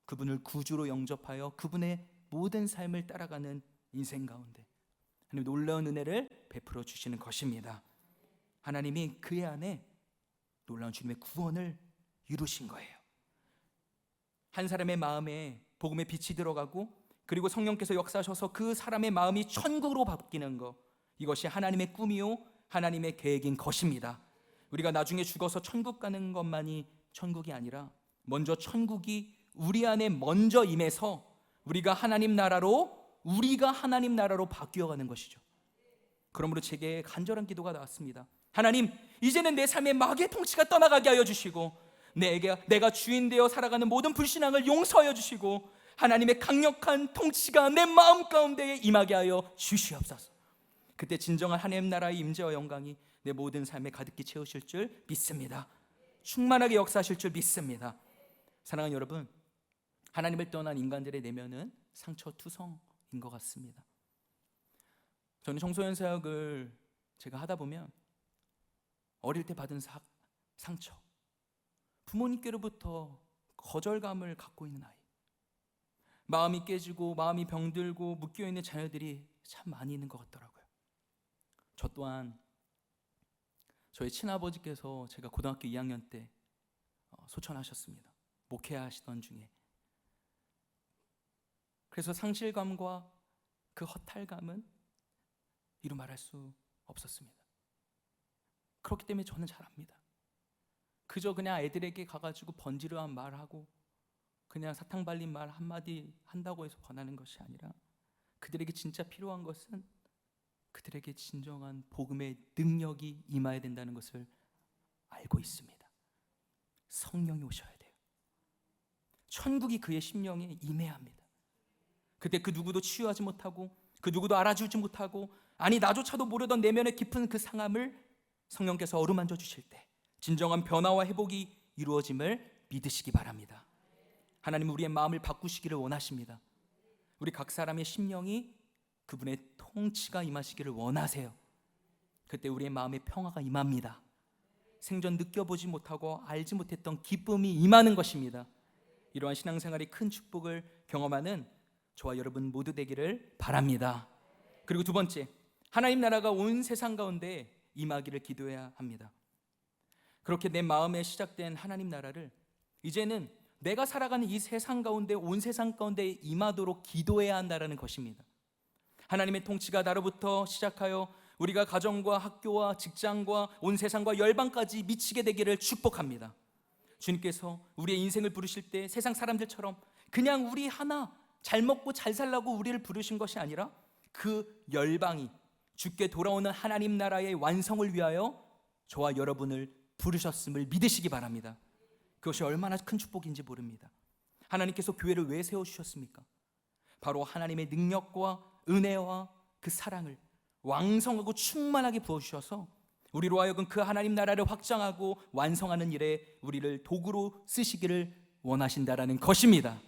그분을 구주로 영접하여 그분의 모든 삶을 따라가는 인생 가운데 하나님 놀라운 은혜를 베풀어 주시는 것입니다. 하나님이 그의 안에 놀라운 주님의 구원을 이루신 거예요. 한 사람의 마음에 복음의 빛이 들어가고 그리고 성령께서 역사하셔서 그 사람의 마음이 천국으로 바뀌는 것, 이것이 하나님의 꿈이요 하나님의 계획인 것입니다. 우리가 나중에 죽어서 천국 가는 것만이 천국이 아니라 먼저 천국이 우리 안에 먼저 임해서 우리가 하나님 나라로 바뀌어가는 것이죠. 그러므로 제게 간절한 기도가 나왔습니다. 하나님, 이제는 내 삶의 마귀의 통치가 떠나가게 하여 주시고 내가 주인 되어 살아가는 모든 불신앙을 용서하여 주시고 하나님의 강력한 통치가 내 마음 가운데에 임하게 하여 주시옵소서. 그때 진정한 하나님 나라의 임재와 영광이 내 모든 삶에 가득히 채우실 줄 믿습니다. 충만하게 역사하실 줄 믿습니다. 사랑하는 여러분, 하나님을 떠난 인간들의 내면은 상처투성인 것 같습니다. 저는 청소년 사역을 제가 하다 보면 어릴 때 받은 상처, 부모님께로부터 거절감을 갖고 있는 아이, 마음이 깨지고 마음이 병들고 묶여있는 자녀들이 참 많이 있는 것 같더라고요. 저 또한 저희 친아버지께서 제가 고등학교 2학년 때 소천하셨습니다. 목회하시던 중에. 그래서 상실감과 그 허탈감은 이루 말할 수 없었습니다. 그렇기 때문에 저는 잘 압니다. 그저 그냥 애들에게 가가지고 번지르한 말하고 그냥 사탕 발린 말 한마디 한다고 해서 권하는 것이 아니라 그들에게 진짜 필요한 것은 그들에게 진정한 복음의 능력이 임해야 된다는 것을 알고 있습니다. 성령이 오셔야 돼요. 천국이 그의 심령에 임해야 합니다. 그때 그 누구도 치유하지 못하고 그 누구도 알아주지 못하고 아니 나조차도 모르던 내면의 깊은 그 상함을 성령께서 어루만져 주실 때 진정한 변화와 회복이 이루어짐을 믿으시기 바랍니다. 하나님은 우리의 마음을 바꾸시기를 원하십니다. 우리 각 사람의 심령이 그분의 통치가 임하시기를 원하세요. 그때 우리의 마음에 평화가 임합니다. 생전 느껴보지 못하고 알지 못했던 기쁨이 임하는 것입니다. 이러한 신앙생활의 큰 축복을 경험하는 저와 여러분 모두 되기를 바랍니다. 그리고 두 번째, 하나님 나라가 온 세상 가운데 임하기를 기도해야 합니다. 그렇게 내 마음에 시작된 하나님 나라를 이제는 내가 살아가는 이 세상 가운데 온 세상 가운데 임하도록 기도해야 한다는 것입니다. 하나님의 통치가 나로부터 시작하여 우리가 가정과 학교와 직장과 온 세상과 열방까지 미치게 되기를 축복합니다. 주님께서 우리의 인생을 부르실 때 세상 사람들처럼 그냥 우리 하나 잘 먹고 잘 살라고 우리를 부르신 것이 아니라 그 열방이 주께 돌아오는 하나님 나라의 완성을 위하여 저와 여러분을 부르셨음을 믿으시기 바랍니다. 그것이 얼마나 큰 축복인지 모릅니다. 하나님께서 교회를 왜 세워주셨습니까? 바로 하나님의 능력과 은혜와 그 사랑을 왕성하고 충만하게 부어주셔서 우리로 하여금 그 하나님 나라를 확장하고 완성하는 일에 우리를 도구로 쓰시기를 원하신다라는 것입니다.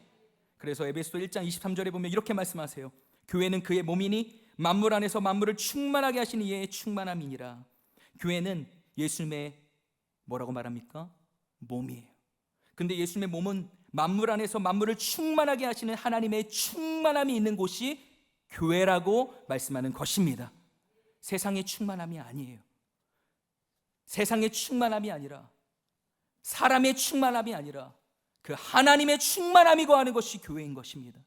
그래서 에베소서 1장 23절에 보면 이렇게 말씀하세요. 교회는 그의 몸이니 만물 안에서 만물을 충만하게 하시는 이의 충만함이니라. 교회는 예수님의 뭐라고 말합니까? 몸이에요. 근데 예수님의 몸은 만물 안에서 만물을 충만하게 하시는 하나님의 충만함이 있는 곳이 교회라고 말씀하는 것입니다. 세상의 충만함이 아니에요. 세상의 충만함이 아니라, 사람의 충만함이 아니라 그 하나님의 충만함이 거하는 것이 교회인 것입니다.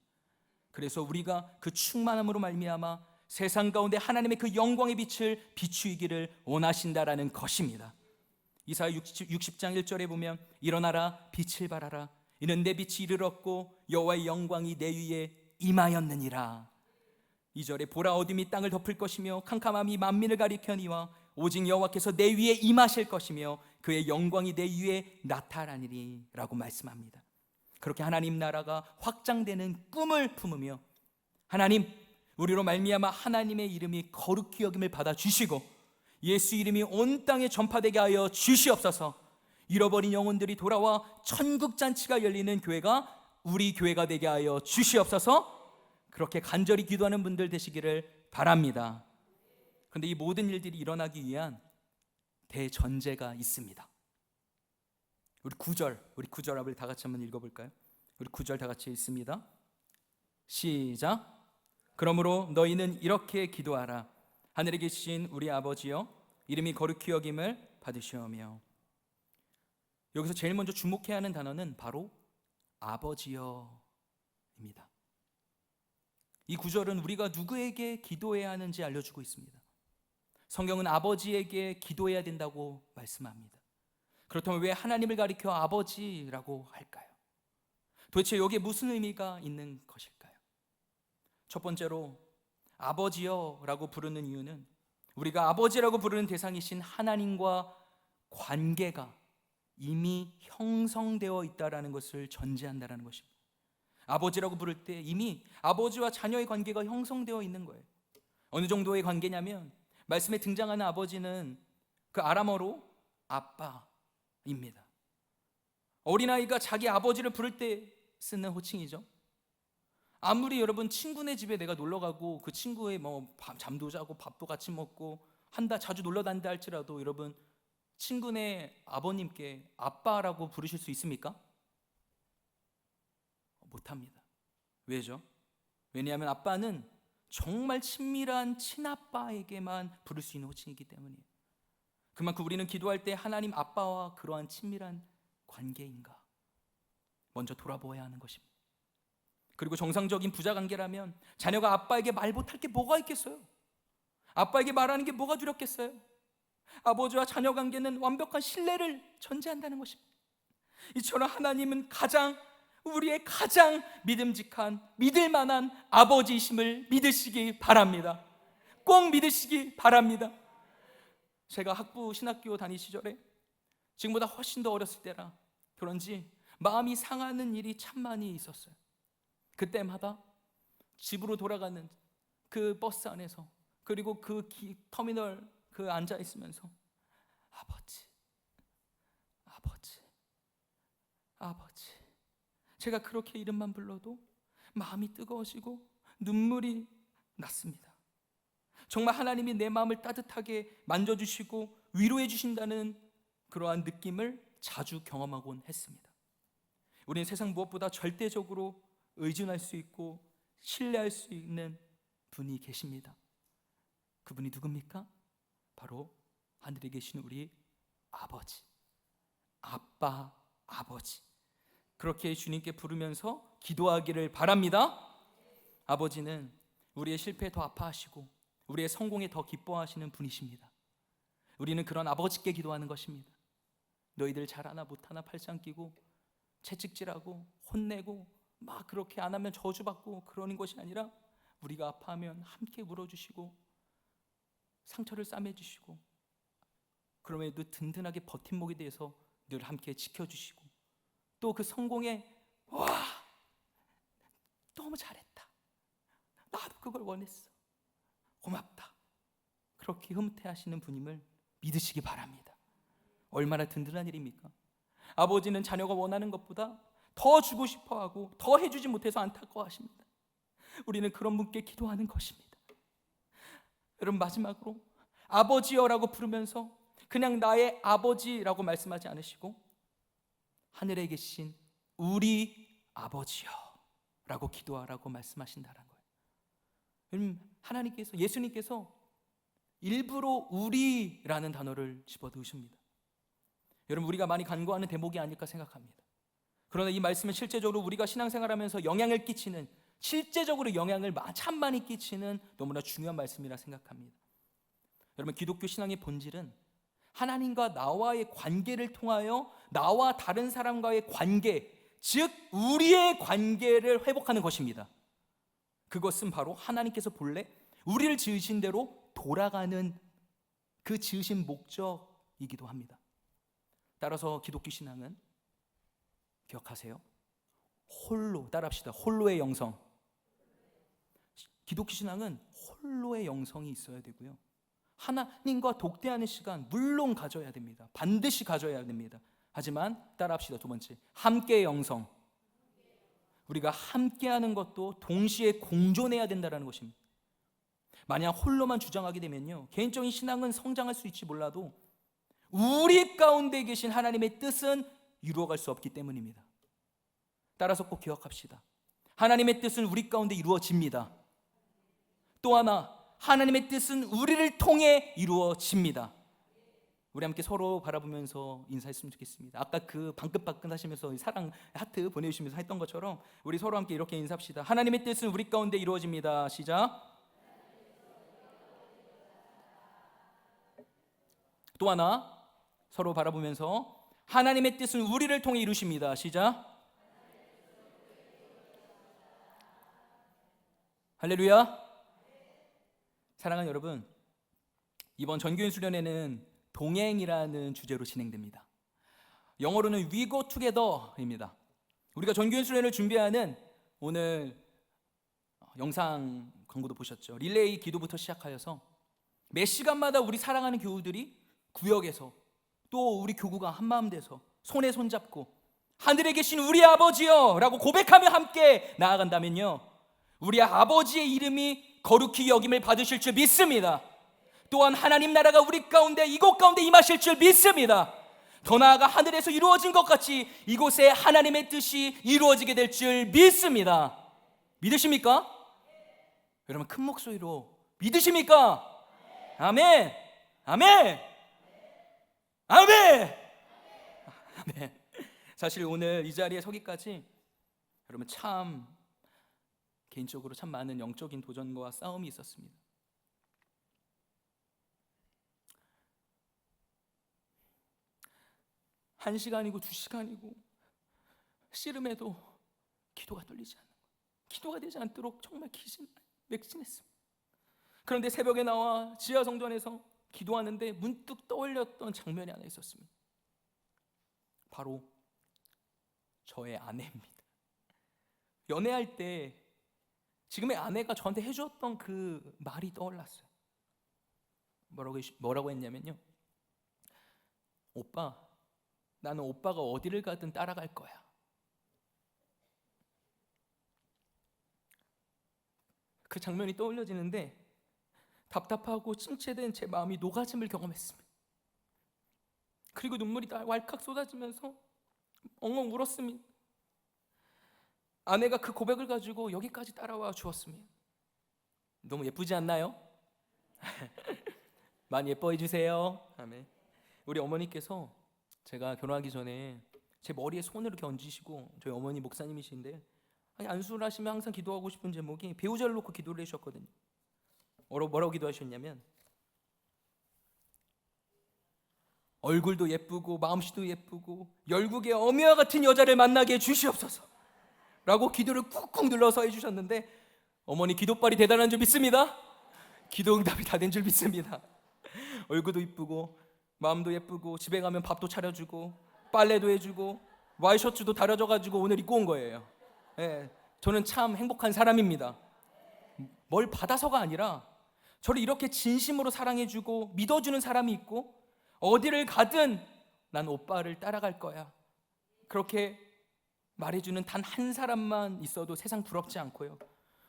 그래서 우리가 그 충만함으로 말미암아 세상 가운데 하나님의 그 영광의 빛을 비추이기를 원하신다라는 것입니다. 이사야 60장 1절에 보면 일어나라 빛을 발하라 이는 내 빛이 이르렀고 여호와의 영광이 내 위에 임하였느니라. 2절에 보라 어둠이 땅을 덮을 것이며 캄캄함이 만민을 가리켜니와 오직 여호와께서 내 위에 임하실 것이며 그의 영광이 내 위에 나타나리니 라고 말씀합니다. 그렇게 하나님 나라가 확장되는 꿈을 품으며 하나님 우리로 말미암아 하나님의 이름이 거룩히 여김을 받아주시고 예수 이름이 온 땅에 전파되게 하여 주시옵소서. 잃어버린 영혼들이 돌아와 천국잔치가 열리는 교회가 우리 교회가 되게 하여 주시옵소서. 그렇게 간절히 기도하는 분들 되시기를 바랍니다. 그런데 이 모든 일들이 일어나기 위한 대전제가 있습니다. 우리 9절 앞을 다 같이 한번 읽어볼까요? 우리 9절 다 같이 읽습니다. 시작. 그러므로 너희는 이렇게 기도하라. 하늘에 계신 우리 아버지여 이름이 거룩히 여김을 받으시오며. 여기서 제일 먼저 주목해야 하는 단어는 바로 아버지여입니다. 이 구절은 우리가 누구에게 기도해야 하는지 알려주고 있습니다. 성경은 아버지에게 기도해야 된다고 말씀합니다. 그렇다면 왜 하나님을 가리켜 아버지라고 할까요? 도대체 여기에 무슨 의미가 있는 것일까요? 첫 번째로 아버지여라고 부르는 이유는 우리가 아버지라고 부르는 대상이신 하나님과 관계가 이미 형성되어 있다는 것을 전제한다는 것입니다. 아버지라고 부를 때 이미 아버지와 자녀의 관계가 형성되어 있는 거예요. 어느 정도의 관계냐면 말씀에 등장하는 아버지는 그 아람어로 아빠입니다. 어린아이가 자기 아버지를 부를 때 쓰는 호칭이죠. 아무리 여러분 친구네 집에 내가 놀러가고 그 친구의 잠도 자고 밥도 같이 먹고 한다 자주 놀러 다닌다 할지라도 여러분 친구네 아버님께 아빠라고 부르실 수 있습니까? 못합니다. 왜죠? 왜냐하면 아빠는 정말 친밀한 친아빠에게만 부를 수 있는 호칭이기 때문이에요. 그만큼 우리는 기도할 때 하나님 아빠와 그러한 친밀한 관계인가 먼저 돌아보아야 하는 것입니다. 그리고 정상적인 부자 관계라면 자녀가 아빠에게 말 못할 게 뭐가 있겠어요? 아빠에게 말하는 게 뭐가 두렵겠어요? 아버지와 자녀 관계는 완벽한 신뢰를 전제한다는 것입니다. 이처럼 하나님은 우리의 가장 믿음직한 믿을 만한 아버지이심을 믿으시기 바랍니다. 꼭 믿으시기 바랍니다. 제가 신학교 다닐 시절에 지금보다 훨씬 더 어렸을 때라 그런지 마음이 상하는 일이 참 많이 있었어요. 그때마다 집으로 돌아가는 그 버스 안에서 그리고 그 터미널 앉아 있으면서 아버지 제가 그렇게 이름만 불러도 마음이 뜨거워지고 눈물이 났습니다. 정말 하나님이 내 마음을 따뜻하게 만져주시고 위로해 주신다는 그러한 느낌을 자주 경험하곤 했습니다. 우리는 세상 무엇보다 절대적으로 의존할 수 있고 신뢰할 수 있는 분이 계십니다. 그분이 누굽니까? 바로 하늘에 계신 우리 아버지, 아버지. 그렇게 주님께 부르면서 기도하기를 바랍니다. 아버지는 우리의 실패에 더 아파하시고 우리의 성공에 더 기뻐하시는 분이십니다. 우리는 그런 아버지께 기도하는 것입니다. 너희들 잘하나 못하나 팔짱 끼고 채찍질하고 혼내고 막 그렇게 안 하면 저주받고 그러는 것이 아니라 우리가 아파하면 함께 울어주시고 상처를 싸매주시고 그럼에도 든든하게 버팀목이 돼서 늘 함께 지켜주시고 또 그 성공에 와 너무 잘했다 나도 그걸 원했어 고맙다 그렇게 흐뭇해하시는 분임을 믿으시기 바랍니다. 얼마나 든든한 일입니까? 아버지는 자녀가 원하는 것보다 더 주고 싶어하고 더 해주지 못해서 안타까워하십니다. 우리는 그런 분께 기도하는 것입니다. 여러분 마지막으로 아버지여라고 부르면서 그냥 나의 아버지라고 말씀하지 않으시고 하늘에 계신 우리 아버지여라고 기도하라고 말씀하신다는 거예요. 하나님께서 예수님께서 일부러 우리라는 단어를 집어넣으십니다. 여러분, 우리가 많이 간구하는 대목이 아닐까 생각합니다. 그러나 이 말씀은 실제적으로 우리가 신앙생활하면서 영향을 끼치는, 실제적으로 영향을 참 많이 끼치는 너무나 중요한 말씀이라 생각합니다. 여러분, 기독교 신앙의 본질은 하나님과 나와의 관계를 통하여 나와 다른 사람과의 관계, 즉 우리의 관계를 회복하는 것입니다. 그것은 바로 하나님께서 본래 우리를 지으신 대로 돌아가는 그 지으신 목적이기도 합니다. 따라서 기독교 신앙은, 기억하세요, 홀로, 따라합시다. 홀로의 영성. 기독교 신앙은 홀로의 영성이 있어야 되고요, 하나님과 독대하는 시간 물론 가져야 됩니다. 반드시 가져야 됩니다. 하지만 따라합시다. 두 번째, 함께의 영성. 우리가 함께하는 것도 동시에 공존해야 된다는 것입니다. 만약 홀로만 주장하게 되면요, 개인적인 신앙은 성장할 수 있지 몰라도 우리 가운데 계신 하나님의 뜻은 이루어갈 수 없기 때문입니다. 따라서 꼭 기억합시다. 하나님의 뜻은 우리 가운데 이루어집니다. 또 하나, 하나님의 뜻은 우리를 통해 이루어집니다. 우리 함께 서로 바라보면서 인사했으면 좋겠습니다. 아까 그 방긋방긋 하시면서 사랑 하트 보내주시면서 했던 것처럼 우리 서로 함께 이렇게 인사합시다. 하나님의 뜻은 우리 가운데 이루어집니다. 시작. 또 하나, 서로 바라보면서 하나님의 뜻은 우리를 통해 이루십니다. 시작. 할렐루야. 사랑하는 여러분, 이번 전교인 수련회는 동행이라는 주제로 진행됩니다. 영어로는 We Go Together입니다. 우리가 전교인 수련회를 준비하는, 오늘 영상 광고도 보셨죠? 릴레이 기도부터 시작하여서 매 시간마다 우리 사랑하는 교우들이 구역에서, 또 우리 교구가 한마음 돼서 손에 손잡고 하늘에 계신 우리 아버지여 라고 고백하며 함께 나아간다면요, 우리 아버지의 이름이 거룩히 여김을 받으실 줄 믿습니다. 또한 하나님 나라가 우리 가운데, 이곳 가운데 임하실 줄 믿습니다. 더 나아가 하늘에서 이루어진 것 같이 이곳에 하나님의 뜻이 이루어지게 될 줄 믿습니다. 믿으십니까? 여러분, 큰 목소리로 믿으십니까? 아멘, 아멘, 아멘, 아멘. 사실 오늘 이 자리에 서기까지 여러분 참 개인적으로 참 많은 영적인 도전과 싸움이 있었습니다. 한 시간이고 2시간이고 씨름해도 기도가 뚫리지 않는 거예요. 기도가 되지 않도록 정말 맥진했습니다. 그런데 새벽에 나와 지하 성전에서 기도하는데 문득 떠올렸던 장면이 하나 있었습니다. 바로 저의 아내입니다. 연애할 때 지금의 아내가 저한테 해주었던 그 말이 떠올랐어요. 뭐라고 했냐면요, 오빠, 나는 오빠가 어디를 가든 따라갈 거야. 그 장면이 떠올려지는데 답답하고 침체된 제 마음이 녹아짐을 경험했습니다. 그리고 눈물이 왈칵 쏟아지면서 엉엉 울었습니다. 아내가 그 고백을 가지고 여기까지 따라와 주었습니다. 너무 예쁘지 않나요? 많이 예뻐해 주세요. 아멘. 우리 어머니께서 제가 결혼하기 전에 제 머리에 손을 이렇게 얹으시고, 저희 어머니 목사님이신데 안수를 하시면 항상 기도하고 싶은 제목이 배우자를 놓고 기도를 해주셨거든요. 뭐라고 기도하셨냐면, 얼굴도 예쁘고 마음씨도 예쁘고 열국의 어미와 같은 여자를 만나게 해주시옵소서 라고 기도를 꾹꾹 눌러서 해주셨는데, 어머니 기도빨이 대단한 줄 믿습니다. 기도 응답이 다 된 줄 믿습니다. 얼굴도 예쁘고 마음도 예쁘고 집에 가면 밥도 차려주고 빨래도 해주고 와이셔츠도 다려져가지고 오늘 입고 온 거예요. 예, 저는 참 행복한 사람입니다. 뭘 받아서가 아니라 저를 이렇게 진심으로 사랑해주고 믿어주는 사람이 있고, 어디를 가든 난 오빠를 따라갈 거야, 그렇게 말해주는 단 한 사람만 있어도 세상 부럽지 않고요,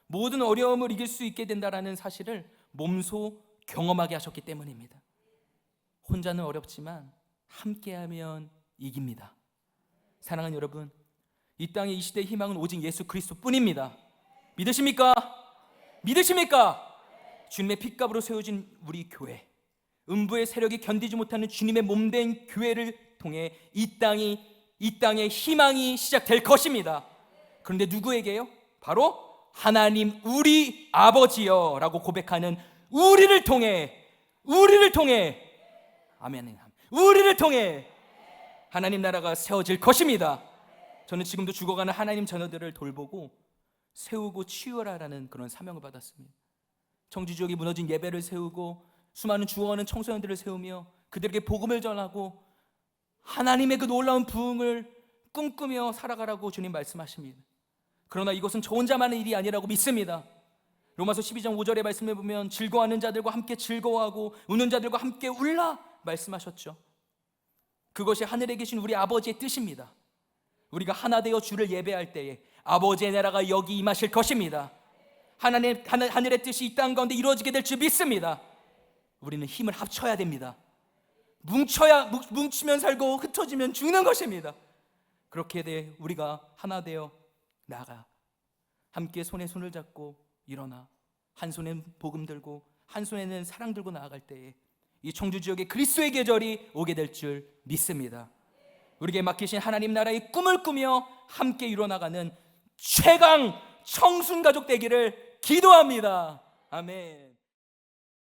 모든 어려움을 이길 수 있게 된다라는 사실을 몸소 경험하게 하셨기 때문입니다. 혼자는 어렵지만 함께하면 이깁니다. 사랑하는 여러분, 이 땅의 이 시대의 희망은 오직 예수 그리스도 뿐입니다. 믿으십니까? 믿으십니까? 주님의 핏값으로 세워진 우리 교회, 음부의 세력이 견디지 못하는 주님의 몸된 교회를 통해 이 땅에 희망이 시작될 것입니다. 그런데 누구에게요? 바로 하나님 우리 아버지여 라고 고백하는 우리를 통해 아멘, 우리를 통해 하나님 나라가 세워질 것입니다. 저는 지금도 죽어가는 하나님 자녀들을 돌보고 세우고 치유하라는 그런 사명을 받았습니다. 청주 지역이 무너진 예배를 세우고 수많은 죽어가는 청소년들을 세우며 그들에게 복음을 전하고 하나님의 그 놀라운 부흥을 꿈꾸며 살아가라고 주님 말씀하십니다. 그러나 이것은 저 혼자만의 일이 아니라고 믿습니다. 로마서 12장 5절의 말씀에 보면 즐거워하는 자들과 함께 즐거워하고 우는 자들과 함께 울라 말씀하셨죠. 그것이 하늘에 계신 우리 아버지의 뜻입니다. 우리가 하나 되어 주를 예배할 때에 아버지의 나라가 여기 임하실 것입니다. 하늘의 뜻이 이 땅 가운데 이루어지게 될 줄 믿습니다. 우리는 힘을 합쳐야 됩니다. 뭉치면 살고 흩어지면 죽는 것입니다. 그렇게 돼 우리가 하나 되어 나가 함께 손에 손을 잡고 일어나 한 손엔 복음 들고 한 손에는 사랑 들고 나아갈 때에 이 청주 지역에 그리스도의 계절이 오게 될 줄 믿습니다. 우리에게 맡기신 하나님 나라의 꿈을 꾸며 함께 이뤄나가는 최강 청순 가족 되기를 기도합니다. 아멘.